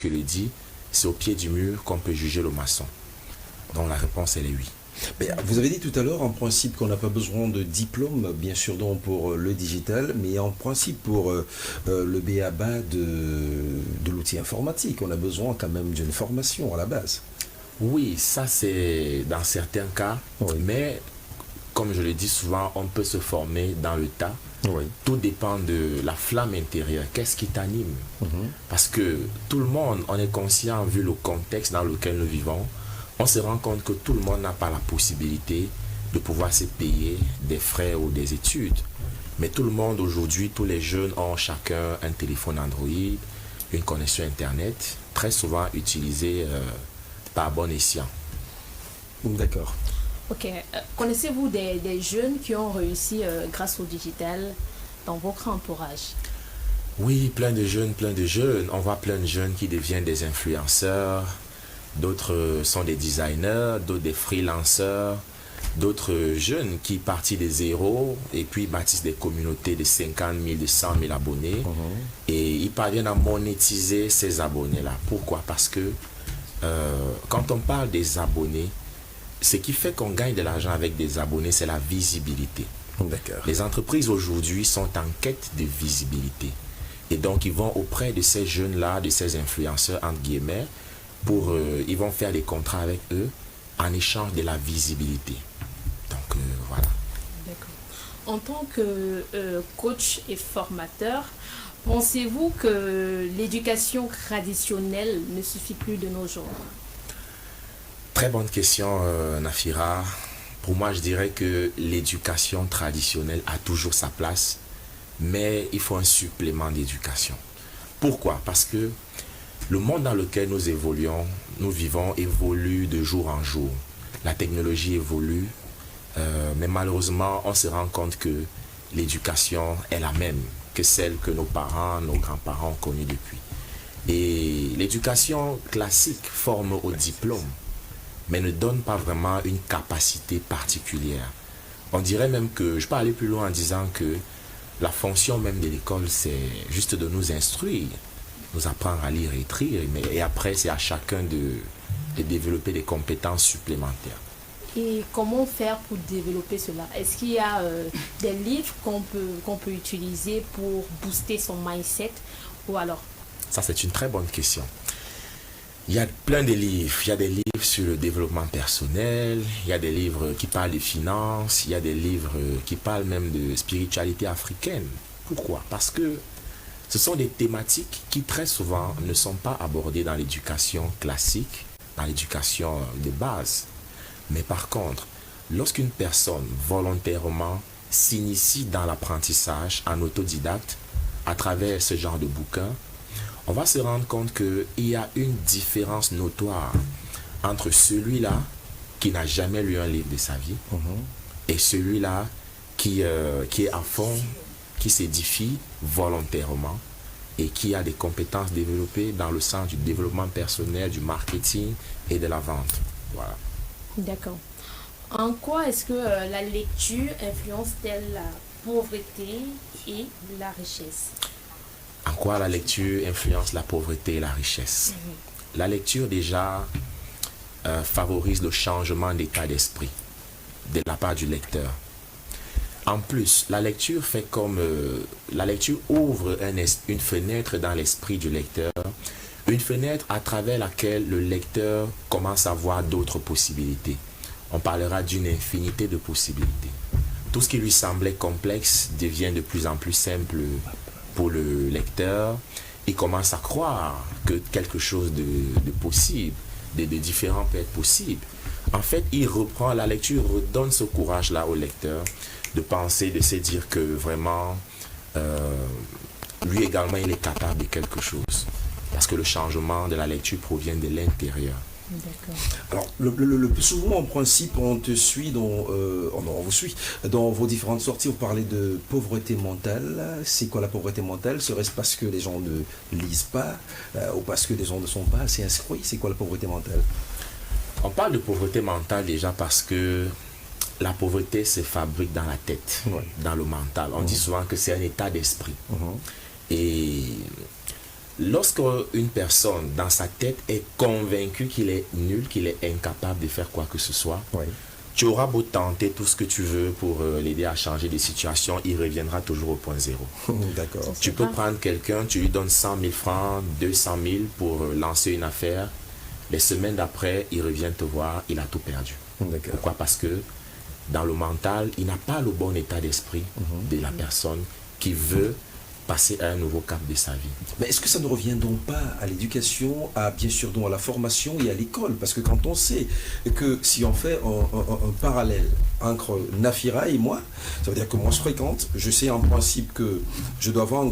je le dis, c'est au pied du mur qu'on peut juger le maçon. Donc la réponse, elle est oui. Mais vous avez dit tout à l'heure, en principe, qu'on n'a pas besoin de diplôme, bien sûr, donc pour le digital, mais en principe, pour le b.a.-ba de l'outil informatique, on a besoin quand même d'une formation à la base. Oui, ça c'est dans certains cas, Oui. mais comme je le dis souvent, on peut se former dans le tas. Oui. Tout dépend de la flamme intérieure. Qu'est-ce qui t'anime? Mhm. Parce que tout le monde, on est conscient, vu le contexte dans lequel nous vivons, on se rend compte que tout le monde n'a pas la possibilité de pouvoir se payer des frais ou des études. Mais tout le monde aujourd'hui, tous les jeunes ont chacun un téléphone Android, une connexion Internet, très souvent utilisée par bon escient. D'accord. Ok. Connaissez-vous des jeunes qui ont réussi grâce au digital dans votre entourage? Oui, plein de jeunes, plein de jeunes. On voit plein de jeunes qui deviennent des influenceurs, d'autres sont des designers, d'autres des freelanceurs, d'autres jeunes qui partent de zéro et puis bâtissent des communautés de 50 000, de 100 000 abonnés. Et ils parviennent à monétiser ces abonnés-là. Pourquoi? Parce que quand on parle des abonnés, ce qui fait qu'on gagne de l'argent avec des abonnés, c'est la visibilité. D'accord. Les entreprises aujourd'hui sont en quête de visibilité. Et donc, ils vont auprès de ces jeunes-là, de ces influenceurs, entre guillemets, ils vont faire des contrats avec eux en échange de la visibilité. Donc, voilà. D'accord. En tant que coach et formateur, pensez-vous que l'éducation traditionnelle ne suffit plus de nos jours? Très bonne question, Nafira. Pour moi, je dirais que l'éducation traditionnelle a toujours sa place, mais il faut un supplément d'éducation. Pourquoi? Parce que le monde dans lequel nous évoluons, nous vivons, évolue de jour en jour. La technologie évolue, mais malheureusement, on se rend compte que l'éducation est la même que celle que nos parents, nos grands-parents ont connue depuis. Et l'éducation classique forme au diplôme, mais ne donne pas vraiment une capacité particulière. On dirait même que, je peux aller plus loin en disant que la fonction même de l'école, c'est juste de nous instruire, nous apprendre à lire et écrire, et après c'est à chacun de développer des compétences supplémentaires. Et comment faire pour développer cela? Est-ce qu'il y a des livres qu'on peut utiliser pour booster son mindset? Ou alors? Ça, c'est une très bonne question. Il y a plein de livres. Il y a des livres sur le développement personnel, il y a des livres qui parlent de finances, il y a des livres qui parlent même de spiritualité africaine. Pourquoi? Parce que ce sont des thématiques qui très souvent ne sont pas abordées dans l'éducation classique, dans l'éducation de base. Mais par contre, lorsqu'une personne volontairement s'initie dans l'apprentissage en autodidacte à travers ce genre de bouquins, on va se rendre compte qu'il y a une différence notoire entre celui-là qui n'a jamais lu un livre de sa vie et celui-là qui est à fond, qui s'édifie volontairement et qui a des compétences développées dans le sens du développement personnel, du marketing et de la vente. Voilà. D'accord. En quoi est-ce que la lecture influence-t-elle la pauvreté et la richesse? En quoi la lecture influence la pauvreté et la richesse? La lecture déjà favorise le changement d'état d'esprit de la part du lecteur. En plus, la lecture fait comme la lecture ouvre une fenêtre dans l'esprit du lecteur, une fenêtre à travers laquelle le lecteur commence à voir d'autres possibilités. On parlera d'une infinité de possibilités. Tout ce qui lui semblait complexe devient de plus en plus simple pour le lecteur. Il commence à croire que quelque chose de possible, de différent peut être possible. En fait, il reprend la lecture, redonne ce courage-là au lecteur de penser, de se dire que vraiment, lui également, il est capable de quelque chose. Parce que le changement de la lecture provient de l'intérieur. D'accord. Alors, le plus souvent, en principe, on te suit on vous suit dans vos différentes sorties. Vous parlez de pauvreté mentale. C'est quoi la pauvreté mentale? Serait-ce parce que les gens ne lisent pas ou parce que les gens ne sont pas assez instruits? C'est quoi la pauvreté mentale? On parle de pauvreté mentale déjà parce que la pauvreté se fabrique dans la tête, dans le mental. On dit souvent que c'est un état d'esprit. Et Lorsque une personne, dans sa tête, est convaincue qu'il est nul, qu'il est incapable de faire quoi que ce soit, Oui. tu auras beau tenter tout ce que tu veux pour l'aider à changer des situations, il reviendra toujours au point zéro. D'accord. Tu peux prendre quelqu'un, tu lui donnes 100 000 francs, 200 000 pour lancer une affaire. Les semaines d'après, il revient te voir, il a tout perdu. D'accord. Pourquoi? Parce que dans le mental, il n'a pas le bon état d'esprit de la personne qui veut passer à un nouveau cap de sa vie. Mais est-ce que ça ne revient donc pas à l'éducation, à bien sûr donc à la formation et à l'école? Parce que quand on sait que si on fait un parallèle entre Nafira et moi, ça veut dire que moi je fréquente, je sais en principe que je dois avoir un